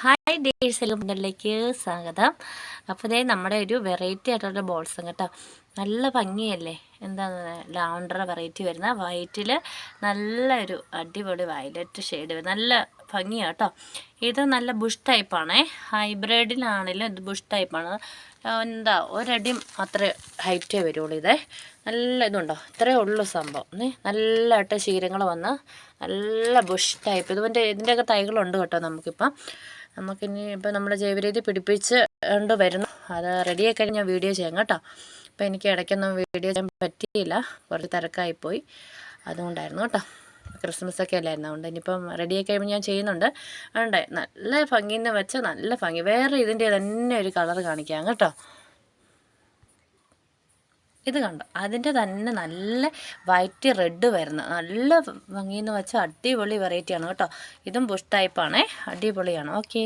Hi days എല്ലാം സ്വാഗതം. അപ്പോൾ ഇതേ നമ്മുടെ ഒരു വെറൈറ്റി ആയിട്ടുള്ള ബോൾസും കേട്ടോ. നല്ല ഭംഗിയല്ലേ, എന്താണ് ലാവണ്ടർ വെറൈറ്റി വരുന്ന വൈറ്റിൽ നല്ലൊരു അടിപൊളി വയലറ്റ് ഷെയ്ഡ് നല്ല ഭംഗിയാണ് കേട്ടോ. ഇത് നല്ല ബുഷ് ടൈപ്പാണേ, ഹൈബ്രിഡിലാണെങ്കിലും ഇത് ബുഷ് ടൈപ്പാണ്. എന്താ ഒരടിയും അത്ര ഹൈറ്റേ വരുള്ളൂ. ഇതേ നല്ല ഇതുണ്ടോ, ഇത്രയേ ഉള്ളൂ സംഭവം. നല്ലതായിട്ട് ശീലങ്ങൾ വന്ന് നല്ല ബുഷ് ടൈപ്പ് ഇതിൻ്റെയൊക്കെ തൈകളുണ്ട് കേട്ടോ. നമുക്കിനി ഇപ്പം നമ്മുടെ ജൈവരീതി പിടിപ്പിച്ച് കൊണ്ട് വരുന്നു. അത് റെഡിയായി കഴിഞ്ഞ് ഞാൻ വീഡിയോ ചെയ്യാം കേട്ടോ. അപ്പോൾ എനിക്ക് ഇടയ്ക്കൊന്നും വീഡിയോ ചെയ്യാൻ പറ്റിയില്ല, കുറച്ച് തിരക്കായിപ്പോയി, അതുകൊണ്ടായിരുന്നു കേട്ടോ. ക്രിസ്മസൊക്കെ അല്ലായിരുന്നു, അതുകൊണ്ട് ഇനിയിപ്പം റെഡിയായി കഴിയുമ്പോൾ ഞാൻ ചെയ്യുന്നുണ്ട്. അതുകൊണ്ട് നല്ല ഭംഗിന്ന് വെച്ചാൽ നല്ല ഭംഗി. വേറെ ഇതിൻ്റെ തന്നെ ഒരു കളർ കാണിക്കാം കേട്ടോ. ഇത് കണ്ടോ, അതിൻ്റെ തന്നെ നല്ല വൈറ്റ് റെഡ് വരുന്ന നല്ല ഭംഗിയെന്ന് വെച്ചാൽ അടിപൊളി വെറൈറ്റിയാണ് കേട്ടോ. ഇതും ബുഷ് ടൈപ്പാണേ, അടിപൊളിയാണ്. ഓക്കെ.